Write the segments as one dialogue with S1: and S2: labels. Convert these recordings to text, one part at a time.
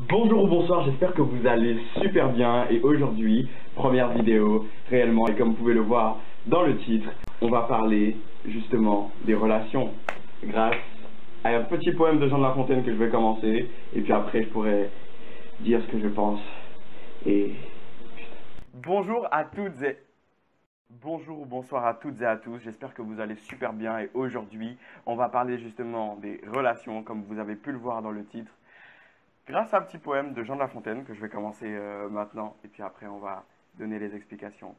S1: Bonjour ou bonsoir, j'espère que vous allez super bien et aujourd'hui, première vidéo réellement, et comme vous pouvez le voir dans le titre, on va parler justement des relations grâce à un petit poème de Jean de La Fontaine que je vais commencer et puis après je pourrai dire ce que je pense et... Bonjour à toutes et... Bonjour ou bonsoir à toutes et à tous, j'espère que vous allez super bien et aujourd'hui, on va parler justement des relations comme vous avez pu le voir dans le titre. Grâce à un petit poème de Jean de La Fontaine que je vais commencer maintenant et puis après on va donner les explications.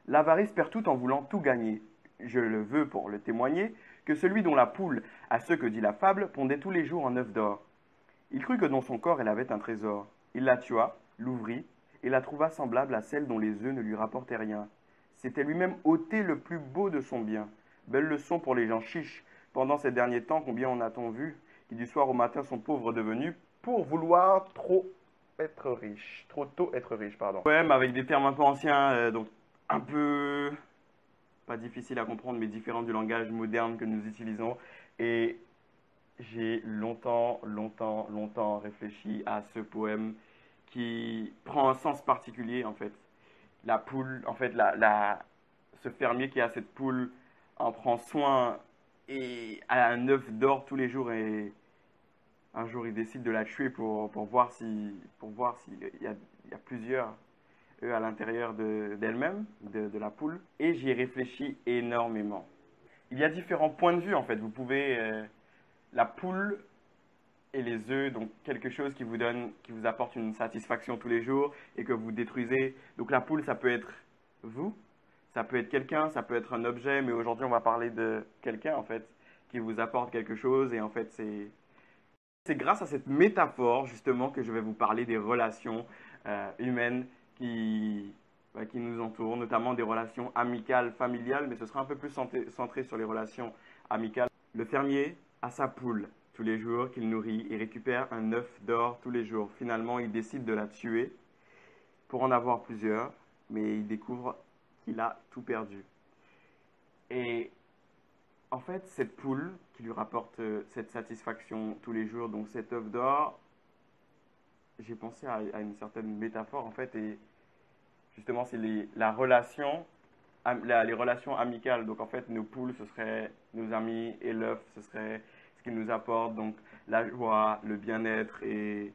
S1: L'avarice perd tout en voulant tout gagner. Je le veux pour le témoigner que celui dont la poule, à ce que dit la fable, pondait tous les jours un œuf d'or. Il crut que dans son corps elle avait un trésor. Il la tua, l'ouvrit et la trouva semblable à celle dont les œufs ne lui rapportaient rien. C'était lui-même ôter le plus beau de son bien. Belle leçon pour les gens chiches. Pendant ces derniers temps, combien en a-t-on vu qui du soir au matin sont pauvres devenus pour vouloir trop être riche, trop tôt être riche, pardon. Poème avec des termes un peu anciens, donc un peu pas difficile à comprendre, mais différent du langage moderne que nous utilisons. Et j'ai longtemps réfléchi à ce poème qui prend un sens particulier en fait. La poule, en fait, ce fermier qui a cette poule en prend soin et a un œuf d'or tous les jours et un jour il décide de la tuer pour voir s'il y a plusieurs œufs à l'intérieur d'elle-même, de la poule. Et j'y ai réfléchi énormément. Il y a différents points de vue en fait. Vous pouvez, la poule et les œufs, donc quelque chose qui vous apporte une satisfaction tous les jours et que vous détruisez. Donc la poule, ça peut être vous, ça peut être quelqu'un, ça peut être un objet, mais aujourd'hui on va parler de quelqu'un en fait qui vous apporte quelque chose et en fait c'est grâce à cette métaphore justement que je vais vous parler des relations humaines qui nous entourent, notamment des relations amicales, familiales, mais ce sera un peu plus centré sur les relations amicales. Le fermier a sa poule tous les jours qu'il nourrit et récupère un œuf d'or tous les jours. Finalement, il décide de la tuer pour en avoir plusieurs, mais il découvre qu'il a tout perdu. Et en fait, cette poule qui lui rapporte cette satisfaction tous les jours, donc cet œuf d'or, j'ai pensé à une certaine métaphore en fait, et justement, c'est la relation, les relations amicales. Donc en fait, nos poules, ce seraient nos amis, et l'œuf, ce serait ce qu'ils nous apporte, donc la joie, le bien-être et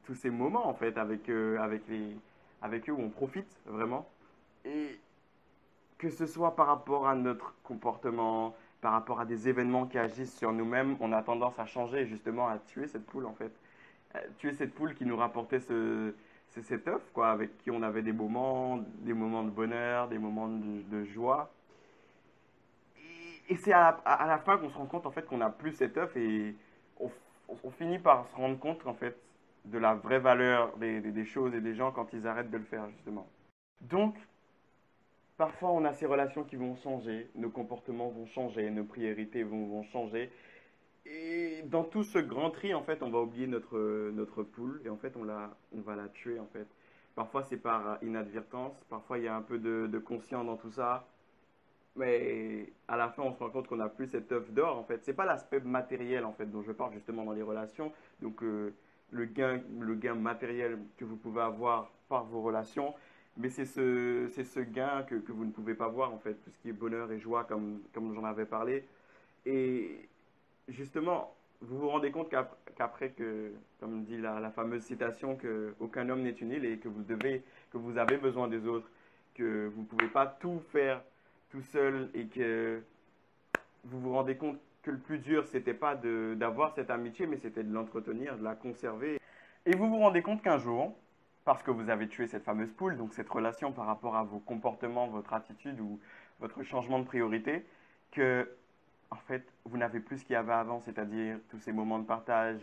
S1: tous ces moments en fait avec eux où on profite vraiment. Et que ce soit par rapport à notre comportement, par rapport à des événements qui agissent sur nous-mêmes, on a tendance à changer et justement à tuer cette poule en fait. Tuer cette poule qui nous rapportait cet œuf, quoi, avec qui on avait des moments de bonheur, des moments de joie. Et c'est à la fin qu'on se rend compte en fait qu'on n'a plus cet œuf et on, on finit par se rendre compte en fait de la vraie valeur des choses et des gens quand ils arrêtent de le faire justement. Donc, parfois, on a ces relations qui vont changer, nos comportements vont changer, nos priorités vont changer. Et dans tout ce grand tri, en fait, on va oublier notre poule et en fait, on va la tuer, en fait. Parfois, c'est par inadvertance, parfois, il y a un peu de conscient dans tout ça. Mais à la fin, on se rend compte qu'on n'a plus cet œuf d'or, en fait. C'est pas l'aspect matériel, en fait, dont je parle justement dans les relations. Donc, le gain matériel que vous pouvez avoir par vos relations, mais c'est ce gain que vous ne pouvez pas voir, en fait. Tout ce qui est bonheur et joie, comme j'en avais parlé. Et justement, vous vous rendez compte qu'après que, comme dit la fameuse citation, que aucun homme n'est une île et que vous avez besoin des autres, que vous ne pouvez pas tout faire tout seul et que vous vous rendez compte que le plus dur, c'était pas d'avoir cette amitié, mais c'était de l'entretenir, de la conserver. Et vous vous rendez compte qu'un jour, parce que vous avez tué cette fameuse poule, donc cette relation par rapport à vos comportements, votre attitude ou votre changement de priorité, que en fait, vous n'avez plus ce qu'il y avait avant, c'est-à-dire tous ces moments de partage,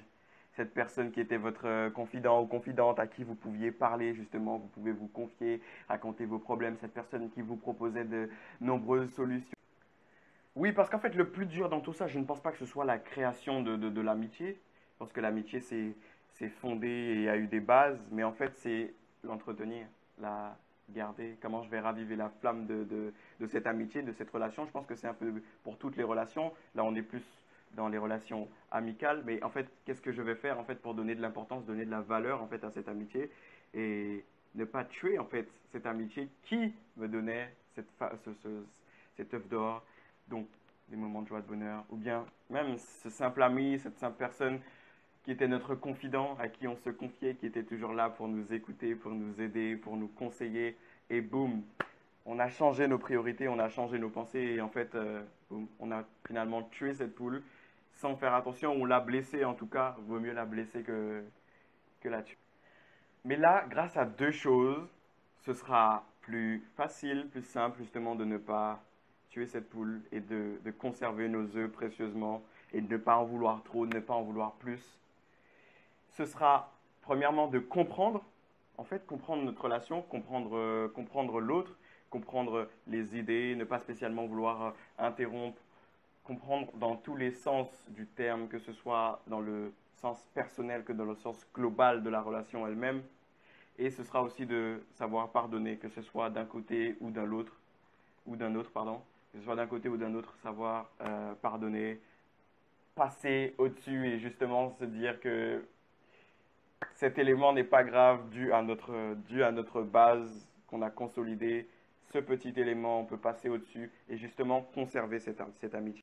S1: cette personne qui était votre confident ou confidente à qui vous pouviez parler justement, vous pouvez vous confier, raconter vos problèmes, cette personne qui vous proposait de nombreuses solutions. Oui, parce qu'en fait, le plus dur dans tout ça, je ne pense pas que ce soit la création de l'amitié, parce que l'amitié, c'est fondé et a eu des bases, mais en fait, c'est l'entretenir, la garder, comment je vais raviver la flamme de cette amitié, de cette relation. Je pense que c'est un peu pour toutes les relations. Là, on est plus dans les relations amicales, mais en fait, qu'est-ce que je vais faire en fait pour donner de l'importance, donner de la valeur en fait à cette amitié et ne pas tuer en fait cette amitié qui me donnait cette œuf d'or, donc des moments de joie, de bonheur, ou bien même ce simple ami, cette simple personne qui était notre confident, à qui on se confiait, qui était toujours là pour nous écouter, pour nous aider, pour nous conseiller, et boum, on a changé nos priorités, on a changé nos pensées, et en fait, boum, on a finalement tué cette poule sans faire attention, on l'a blessée en tout cas, vaut mieux la blesser que la tuer. Mais là, grâce à deux choses, ce sera plus facile, plus simple justement de ne pas tuer cette poule et de conserver nos œufs précieusement et de ne pas en vouloir trop, de ne pas en vouloir plus. Ce sera premièrement de comprendre, en fait, comprendre notre relation, comprendre l'autre, comprendre les idées, ne pas spécialement vouloir interrompre, comprendre dans tous les sens du terme, que ce soit dans le sens personnel que dans le sens global de la relation elle-même. Et ce sera aussi de savoir pardonner, que ce soit d'un côté ou d'un autre, pardon, que ce soit d'un côté ou d'un autre, savoir pardonner, passer au-dessus et justement se dire que cet élément n'est pas grave dû à notre base qu'on a consolidée. Ce petit élément, on peut passer au-dessus et justement conserver cette amitié.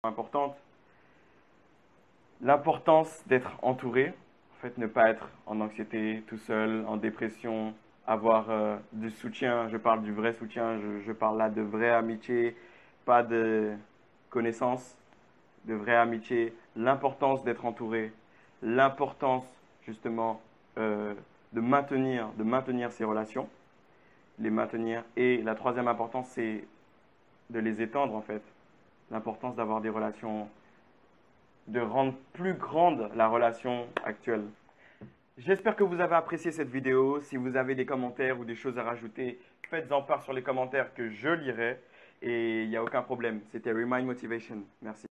S1: Importante, l'importance d'être entouré, en fait ne pas être en anxiété, tout seul, en dépression, avoir du soutien, je parle du vrai soutien, je parle là de vraie amitié, pas de connaissances, de vraie amitié, l'importance d'être entouré, l'importance justement de maintenir ces relations, les maintenir. Et la troisième importance, c'est de les étendre en fait. L'importance d'avoir des relations, de rendre plus grande la relation actuelle. J'espère que vous avez apprécié cette vidéo. Si vous avez des commentaires ou des choses à rajouter, faites-en part sur les commentaires que je lirai. Et il n'y a aucun problème. C'était Remind Motivation. Merci.